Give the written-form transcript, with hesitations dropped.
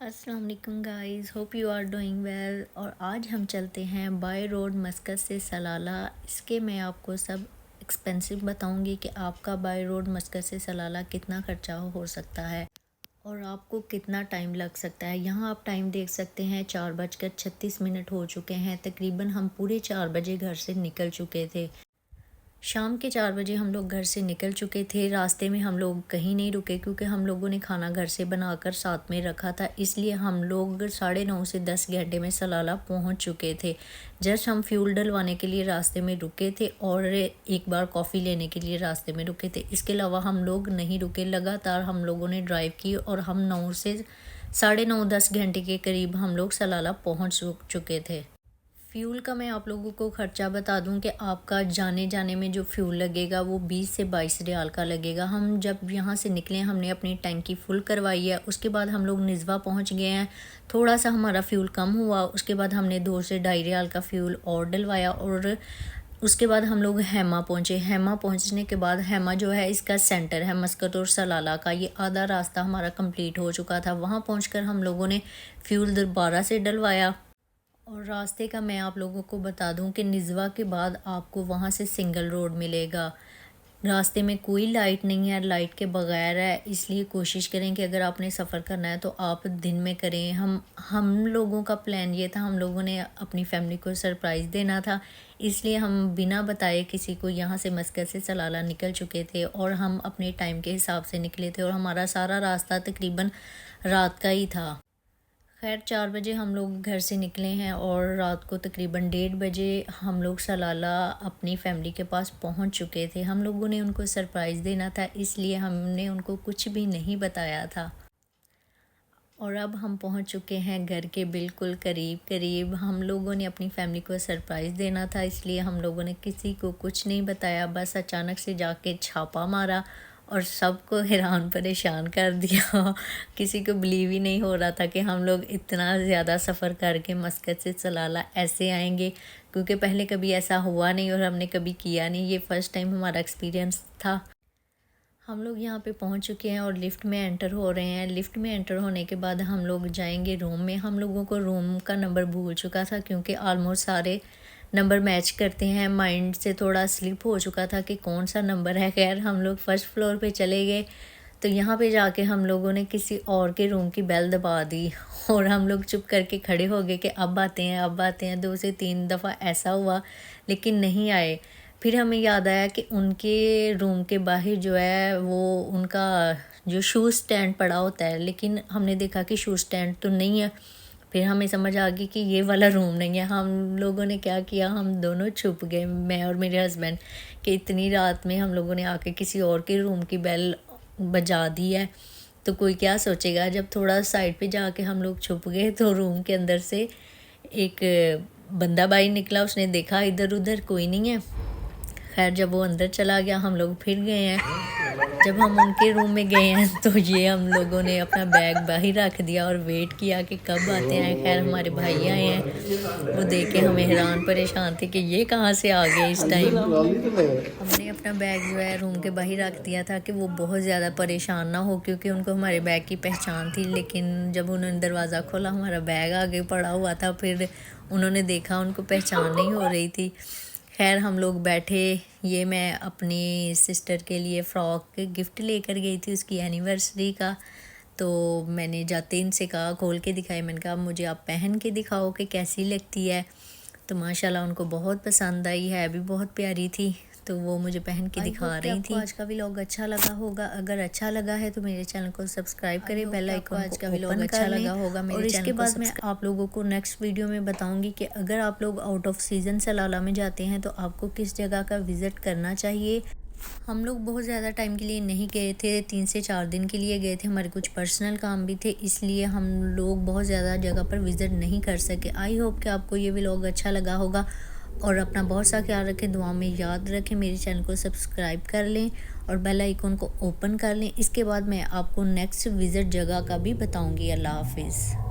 अस्सलाम वालेकुम guys, hope you are doing well. और आज हम चलते हैं बाय रोड मस्कत से सलाला। इसके मैं आपको सब एक्सपेंसिव बताऊंगी कि आपका बाय रोड मस्कत से सलाला कितना खर्चा हो सकता है और आपको कितना टाइम लग सकता है। यहाँ आप टाइम देख सकते हैं 4:36 हो चुके हैं। तकरीबन हम पूरे 4 बजे घर से निकल चुके थे। शाम के 4 बजे हम लोग घर से निकल चुके थे। रास्ते में हम लोग कहीं नहीं रुके क्योंकि हम लोगों ने खाना घर से बनाकर साथ में रखा था, इसलिए हम लोग 9:30 से 10 घंटे में सलाला पहुंच चुके थे। जस्ट हम फ्यूल डलवाने के लिए रास्ते में रुके थे और एक बार कॉफ़ी लेने के लिए रास्ते में रुके थे। इसके अलावा हम लोग नहीं रुके, लगातार हम लोगों ने ड्राइव की और हम 9 से 9:30 10 घंटे के करीब हम लोग सलाला पहुँच चुके थे। फ्यूल का मैं आप लोगों को ख़र्चा बता दूं कि आपका जाने में जो फ्यूल लगेगा वो 20 से 22 रियाल का लगेगा। हम जब यहाँ से निकले हमने अपनी टैंकी फुल करवाई है। उसके बाद हम लोग निज़वा पहुँच गए हैं। थोड़ा सा हमारा फ्यूल कम हुआ, उसके बाद हमने 2 से 2.5 रियाल का फ्यूल और डलवाया और उसके बाद हम लोग हेमा पहुँचे। हेमा पहुँचने के बाद, हेमा जो है इसका सेंटर है मस्कत और सलाला का। ये आधा रास्ता हमारा कंप्लीट हो चुका था। वहाँ पहुँचकर हम लोगों ने फ्यूल दोबारा से डलवाया। और रास्ते का मैं आप लोगों को बता दूं कि निज़वा के बाद आपको वहां से सिंगल रोड मिलेगा। रास्ते में कोई लाइट नहीं है, लाइट के बगैर है, इसलिए कोशिश करें कि अगर आपने सफ़र करना है तो आप दिन में करें। हम लोगों का प्लान ये था, हम लोगों ने अपनी फैमिली को सरप्राइज़ देना था, इसलिए हम बिना बताए किसी को यहाँ से मस्कत से सलाला निकल चुके थे और हम अपने टाइम के हिसाब से निकले थे और हमारा सारा रास्ता तकरीबन रात का ही था। खैर 4 बजे हम लोग घर से निकले हैं और रात को तकरीबन 1:30 बजे हम लोग सलाला अपनी फैमिली के पास पहुंच चुके थे। हम लोगों ने उनको सरप्राइज़ देना था, इसलिए हमने उनको कुछ भी नहीं बताया था। और अब हम पहुंच चुके हैं घर के बिल्कुल करीब। हम लोगों ने अपनी फैमिली को सरप्राइज़ देना था, इसलिए हम लोगों ने किसी को कुछ नहीं बताया। बस अचानक से जाके छापा मारा और सबको हैरान परेशान कर दिया। किसी को बिलीव ही नहीं हो रहा था कि हम लोग इतना ज़्यादा सफ़र करके मस्कत से सलाला ऐसे आएंगे, क्योंकि पहले कभी ऐसा हुआ नहीं और हमने कभी किया नहीं। ये फ़र्स्ट टाइम हमारा एक्सपीरियंस था। हम लोग यहाँ पे पहुँच चुके हैं और लिफ़्ट में एंटर हो रहे हैं। लिफ़्ट में एंटर होने के बाद हम लोग जाएंगे रूम में। हम लोगों को रूम का नंबर भूल चुका था क्योंकि ऑलमोस्ट सारे नंबर मैच करते हैं। माइंड से थोड़ा स्लिप हो चुका था कि कौन सा नंबर है। खैर हम लोग फर्स्ट फ्लोर पे चले गए तो यहाँ पे जाके हम लोगों ने किसी और के रूम की बेल दबा दी और हम लोग चुप करके खड़े हो गए कि अब आते हैं। 2 से 3 दफ़ा ऐसा हुआ लेकिन नहीं आए। फिर हमें याद आया कि उनके रूम के बाहर जो है वो उनका जो शू स्टैंड पड़ा होता है, लेकिन हमने देखा कि शू स्टैंड तो नहीं है। फिर हमें समझ आ गई कि ये वाला रूम नहीं है। हम लोगों ने क्या किया, हम दोनों छुप गए, मैं और मेरे हस्बैंड, कि इतनी रात में हम लोगों ने आके किसी और के रूम की बेल बजा दी है तो कोई क्या सोचेगा। जब थोड़ा साइड पे जाके हम लोग छुप गए तो रूम के अंदर से एक बंदा बाहर निकला। उसने देखा इधर उधर कोई नहीं है। खैर जब वो अंदर चला गया हम लोग फिर गए हैं। जब हम उनके रूम में गए हैं तो ये हम लोगों ने अपना बैग बाहर रख दिया और वेट किया कि कब आते हैं। खैर हमारे भाई आए हैं, वो देख के हमें हैरान परेशान थे कि ये कहाँ से आ गए इस टाइम। हमने अपना बैग जो है रूम के बाहर रख दिया था कि वो बहुत ज़्यादा परेशान ना हो, क्योंकि उनको हमारे बैग की पहचान थी। लेकिन जब उन्होंने दरवाज़ा खोला हमारा बैग आगे पड़ा हुआ था। फिर उन्होंने देखा, उनको पहचान नहीं हो रही थी। खैर हम लोग बैठे। ये मैं अपनी सिस्टर के लिए फ़्रॉक गिफ्ट लेकर गई थी उसकी एनिवर्सरी का। तो मैंने जाते इनसे कहा खोल के दिखाई, मैंने कहा मुझे आप पहन के दिखाओ कि कैसी लगती है। तो माशाल्लाह उनको बहुत पसंद आई, है भी बहुत प्यारी थी। तो वो मुझे पहन के दिखा रही थी। आज का व्लॉग अच्छा लगा होगा। अगर अच्छा लगा है तो मेरे चैनल को सब्सक्राइब करें, बेल आइकन को आज का व्लॉग अच्छा लगा होगा मेरे। और इसके बाद मैं आप लोगों को नेक्स्ट वीडियो में बताऊंगी कि अगर आप लोग आउट ऑफ सीज़न सलाला में जाते हैं तो आपको किस जगह का विज़िट करना चाहिए। हम लोग बहुत ज़्यादा टाइम के लिए नहीं गए थे, 3 से 4 दिन के लिए गए थे। हमारे कुछ पर्सनल काम भी थे, इसलिए हम लोग बहुत ज़्यादा जगह पर विज़िट नहीं कर सके। आई होप कि आपको ये व्लॉग अच्छा लगा होगा और अपना बहुत सा ख्याल रखें, दुआ में याद रखें। मेरे चैनल को सब्सक्राइब कर लें और बेल आइकन को ओपन कर लें। इसके बाद मैं आपको नेक्स्ट विज़िट जगह का भी बताऊँगी। अल्लाह हाफिज़।